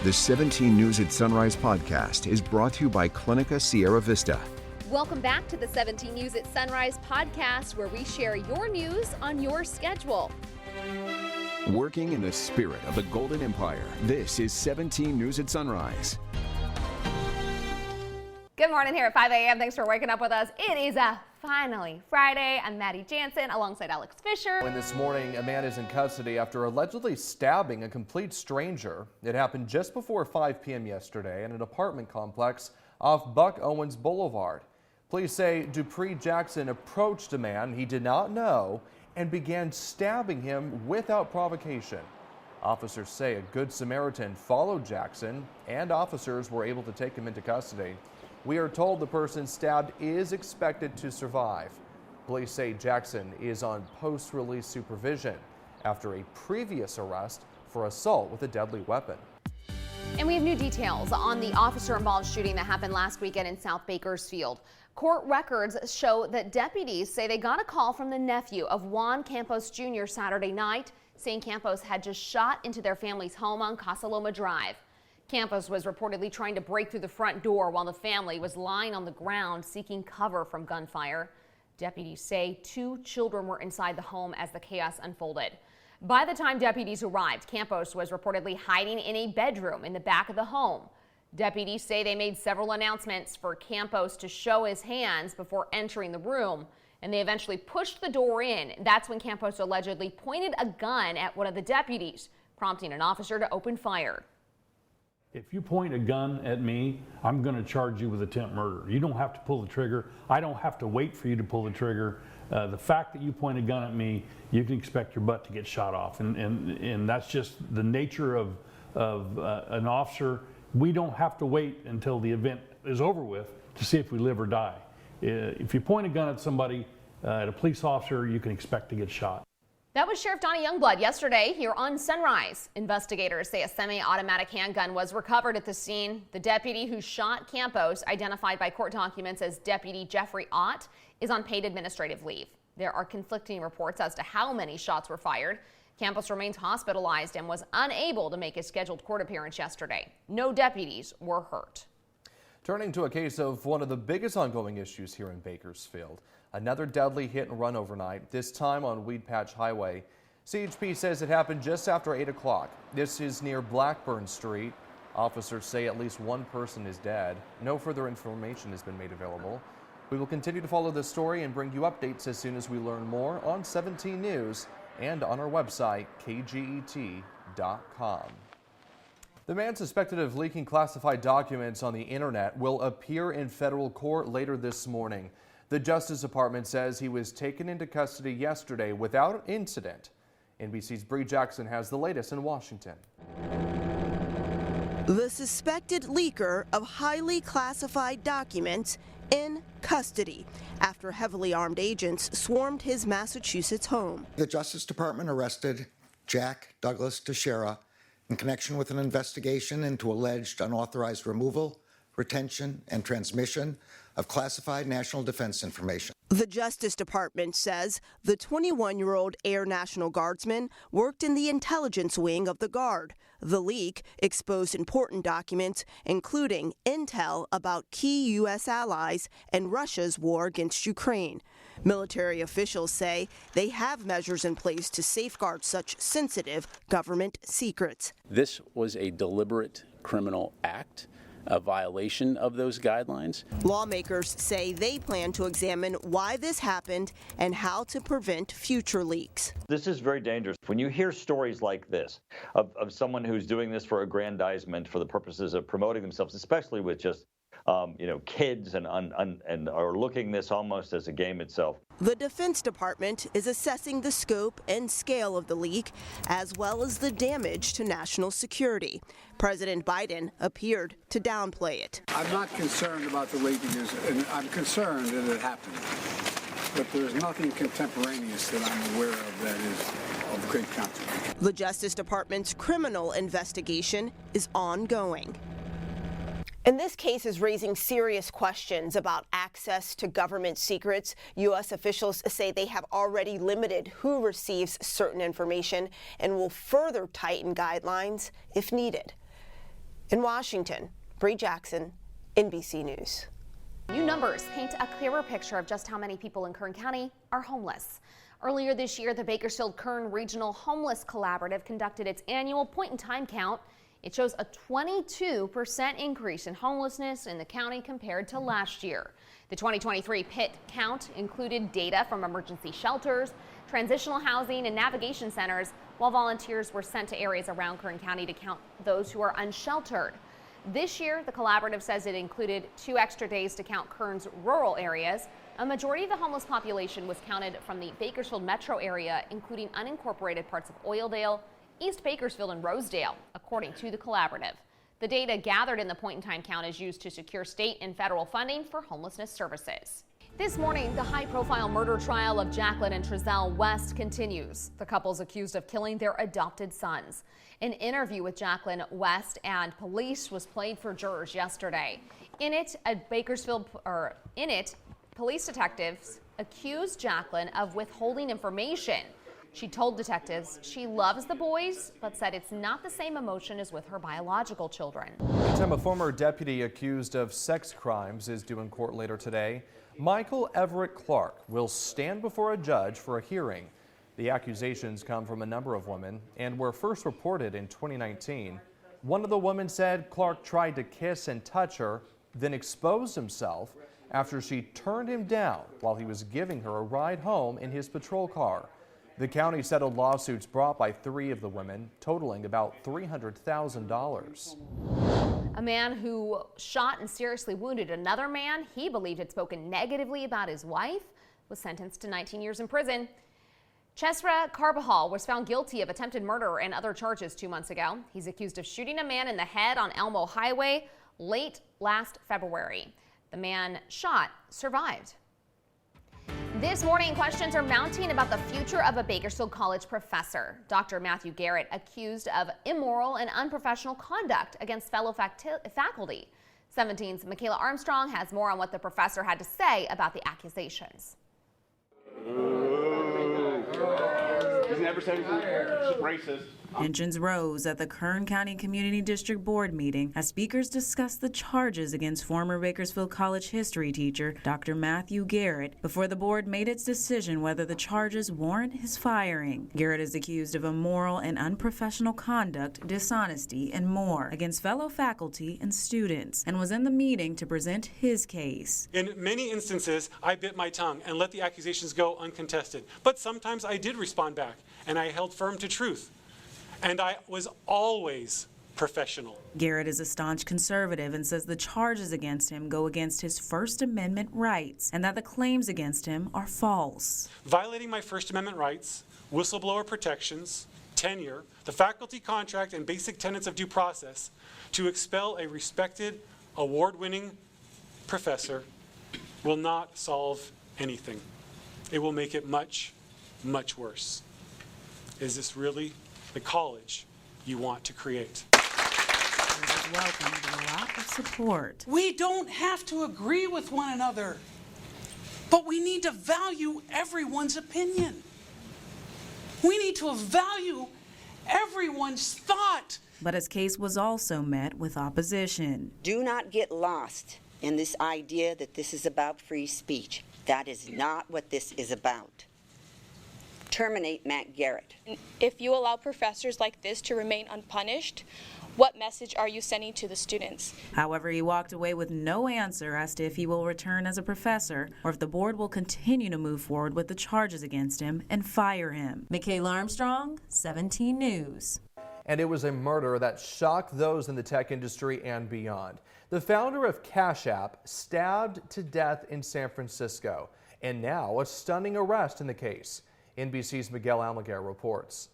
The 17 News at Sunrise podcast is brought to you by Clinica Sierra Vista. Welcome back to the 17 News at Sunrise podcast, where we share your news on your schedule. Working in the spirit of the Golden Empire, this is 17 News at Sunrise. Good morning here at 5 a.m. Thanks for waking up with us. It is finally Friday. I'm Maddie Jansen alongside Alex Fisher. And this morning, a man is in custody after allegedly stabbing a complete stranger. It happened just before 5 p.m. yesterday in an apartment complex off Buck Owens Boulevard. Police say Dupree Jackson approached a man he did not know and began stabbing him without provocation. Officers say a Good Samaritan followed Jackson, and officers were able to take him into custody. We are told the person stabbed is expected to survive. Police say Jackson is on post-release supervision after a previous arrest for assault with a deadly weapon. And we have new details on the officer-involved shooting that happened last weekend in South Bakersfield. Court records show that deputies say they got a call from the nephew of Juan Campos Jr. Saturday night, saying Campos had just shot into their family's home on Casa Loma Drive. Campos was reportedly trying to break through the front door while the family was lying on the ground seeking cover from gunfire. Deputies say 2 children were inside the home as the chaos unfolded. By the time deputies arrived, Campos was reportedly hiding in a bedroom in the back of the home. Deputies say they made several announcements for Campos to show his hands before entering the room, and they eventually pushed the door in. That's when Campos allegedly pointed a gun at one of the deputies, prompting an officer to open fire. If you point a gun at me, I'm going to charge you with attempt murder. You don't have to pull the trigger. I don't have to wait for you to pull the trigger. The fact that you point a gun at me, you can expect your butt to get shot off. And that's just the nature of an officer. We don't have to wait until the event is over with to see if we live or die. If you point a gun at somebody, at a police officer, you can expect to get shot. That was Sheriff Donnie Youngblood yesterday here on Sunrise. Investigators say a semi-automatic handgun was recovered at the scene. The deputy who shot Campos, identified by court documents as Deputy Jeffrey Ott, is on paid administrative leave. There are conflicting reports as to how many shots were fired. Campos remains hospitalized and was unable to make his scheduled court appearance yesterday. No deputies were hurt. Turning to a case of one of the biggest ongoing issues here in Bakersfield. Another deadly hit and run overnight, this time on Weed Patch Highway. CHP says it happened just after 8 o'clock. This is near Blackburn Street. Officers say at least 1 person is dead. No further information has been made available. We will continue to follow this story and bring you updates as soon as we learn more on 17 News and on our website, kget.com. The man suspected of leaking classified documents on the internet will appear in federal court later this morning. The Justice Department says he was taken into custody yesterday without incident. NBC's Bree Jackson has the latest in Washington. The suspected leaker of highly classified documents in custody after heavily armed agents swarmed his Massachusetts home. The Justice Department arrested Jack Douglas Teixeira in connection with an investigation into alleged unauthorized removal, retention, and transmission of classified national defense information. The Justice Department says the 21-year-old Air National Guardsman worked in the intelligence wing of the Guard. The leak exposed important documents, including intel about key U.S. allies and Russia's war against Ukraine. Military officials say they have measures in place to safeguard such sensitive government secrets. This was a deliberate criminal act, a violation of those guidelines. Lawmakers say they plan to examine why this happened and how to prevent future leaks. This is very dangerous. When you hear stories like this of someone who's doing this for aggrandizement for the purposes of promoting themselves, especially with just kids and are looking this almost as a game itself. The Defense Department is assessing the scope and scale of the leak, as well as the damage to national security. President Biden appeared to downplay it. I'm not concerned about the leakages, and I'm concerned that it happened. But there's nothing contemporaneous that I'm aware of that is of great consequence. The Justice Department's criminal investigation is ongoing. And this case is raising serious questions about access to government secrets. U.S. officials say they have already limited who receives certain information and will further tighten guidelines if needed. In Washington, Bree Jackson, NBC News. New numbers paint a clearer picture of just how many people in Kern County are homeless. Earlier this year, the Bakersfield-Kern Regional Homeless Collaborative conducted its annual point-in-time count. It shows a 22% increase in homelessness in the county compared to last year. The 2023 PIT count included data from emergency shelters, transitional housing, and navigation centers, while volunteers were sent to areas around Kern County to count those who are unsheltered. This year, the collaborative says it included 2 extra days to count Kern's rural areas. A majority of the homeless population was counted from the Bakersfield metro area, including unincorporated parts of Oildale, East Bakersfield, and Rosedale, according to the collaborative. The data gathered in the point-in-time count is used to secure state and federal funding for homelessness services. This morning, the high-profile murder trial of Jacqueline and Trezell West continues. The couple's accused of killing their adopted sons. An interview with Jacqueline West and police was played for jurors yesterday. In it, police detectives accused Jacqueline of withholding information. She told detectives she loves the boys, but said it's not the same emotion as with her biological children. Meantime, a former deputy accused of sex crimes is due in court later today. Michael Everett Clark will stand before a judge for a hearing. The accusations come from a number of women and were first reported in 2019. One of the women said Clark tried to kiss and touch her, then exposed himself after she turned him down while he was giving her a ride home in his patrol car. The county settled lawsuits brought by 3 of the women, totaling about $300,000. A man who shot and seriously wounded another man he believed had spoken negatively about his wife was sentenced to 19 years in prison. Chesra Carbajal was found guilty of attempted murder and other charges 2 months ago. He's accused of shooting a man in the head on Elmo Highway late last February. The man shot survived. This morning, questions are mounting about the future of a Bakersfield College professor. Dr. Matthew Garrett accused of immoral and unprofessional conduct against fellow faculty. 17's Michaela Armstrong has more on what the professor had to say about the accusations. He's never said anything racist. Tensions rose at the Kern County Community District Board meeting as speakers discussed the charges against former Bakersfield College history teacher Dr. Matthew Garrett before the board made its decision whether the charges warrant his firing. Garrett is accused of immoral and unprofessional conduct, dishonesty, and more against fellow faculty and students, and was in the meeting to present his case. In many instances, I bit my tongue and let the accusations go uncontested. But sometimes I did respond back, and I held firm to truth. And I was always professional. Garrett is a staunch conservative and says the charges against him go against his First Amendment rights and that the claims against him are false. Violating my First Amendment rights, whistleblower protections, tenure, the faculty contract, and basic tenets of due process to expel a respected, award-winning professor will not solve anything. It will make it much, much worse. Is this really the college you want to create? Welcome to a lot of support. We don't have to agree with one another, but we need to value everyone's opinion. We need to value everyone's thought. But his case was also met with opposition. Do not get lost in this idea that this is about free speech. That is not what this is about. Terminate Matt Garrett. If you allow professors like this to remain unpunished, what message are you sending to the students? However, he walked away with no answer as to if he will return as a professor or if the board will continue to move forward with the charges against him and fire him. Michaela Armstrong, 17 News. And it was a murder that shocked those in the tech industry and beyond. The founder of Cash App stabbed to death in San Francisco, and now a stunning arrest in the case. NBC's Miguel Almaguer reports.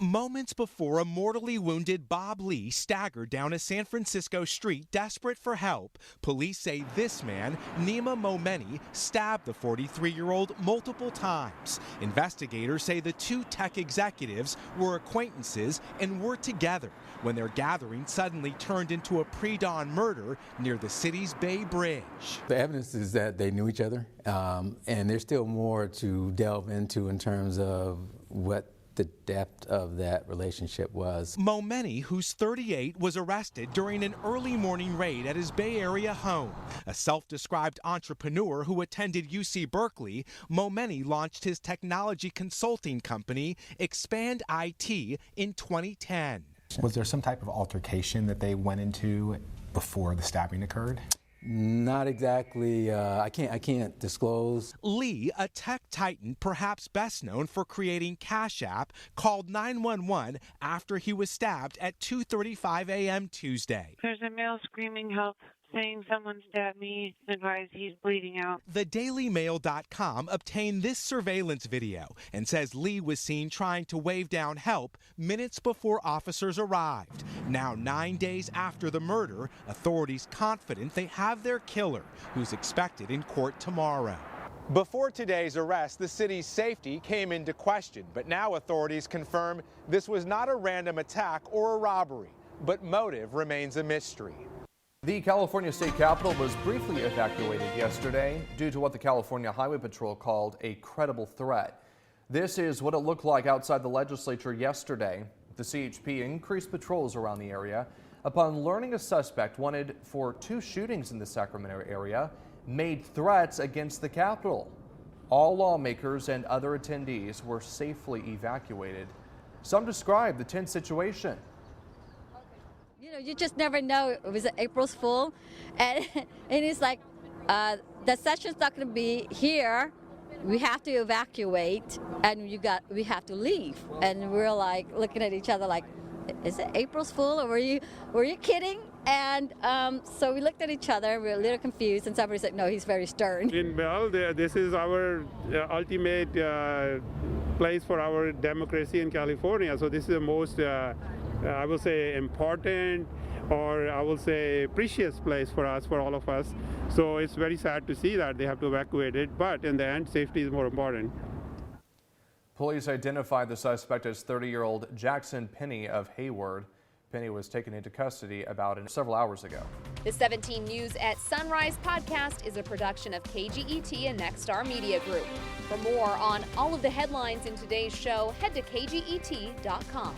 Moments before a mortally wounded Bob Lee staggered down a San Francisco street desperate for help, police say this man, Nima Momeni, stabbed the 43-year-old multiple times. Investigators say the 2 tech executives were acquaintances and were together when their gathering suddenly turned into a pre-dawn murder near the city's Bay Bridge. The evidence is that they knew each other, and there's still more to delve into in terms of what the depth of that relationship was. Momeni, who's 38, was arrested during an early morning raid at his Bay Area home. A self-described entrepreneur who attended UC Berkeley, Momeni launched his technology consulting company, Expand IT, in 2010. Was there some type of altercation that they went into before the stabbing occurred? Not exactly. I can't disclose. Lee, a tech titan perhaps best known for creating Cash App, called 911 after he was stabbed at 2:35 a.m. Tuesday. There's a male screaming help, saying someone stabbed me, advised he's bleeding out. TheDailyMail.com obtained this surveillance video and says Lee was seen trying to wave down help minutes before officers arrived. Now, 9 days after the murder, authorities confident they have their killer, who's expected in court tomorrow. Before today's arrest, the city's safety came into question, but now authorities confirm this was not a random attack or a robbery, but motive remains a mystery. The California State Capitol was briefly evacuated yesterday due to what the California Highway Patrol called a credible threat. This is what it looked like outside the legislature yesterday. The CHP increased patrols around the area upon learning a suspect wanted for 2 shootings in the Sacramento area made threats against the Capitol. All lawmakers and other attendees were safely evacuated. Some describe the tense situation. You know, you just never know. It was April's Fool, and it's like the session's not going to be here. We have to evacuate, and we have to leave. And we're like looking at each other like, is it April's Fool, or were you kidding? And so we looked at each other. We were a little confused, and somebody said, "No, he's very stern." In Bell, this is our ultimate place for our democracy in California. So this is the most, I will say, important, or I will say precious place for us, for all of us. So it's very sad to see that they have to evacuate it, but in the end, safety is more important. Police identified the suspect as 30-year-old Jackson Penny of Hayward. Penny was taken into custody several hours ago. The 17 News at Sunrise podcast is a production of KGET and Nexstar Media Group. For more on all of the headlines in today's show, head to kget.com.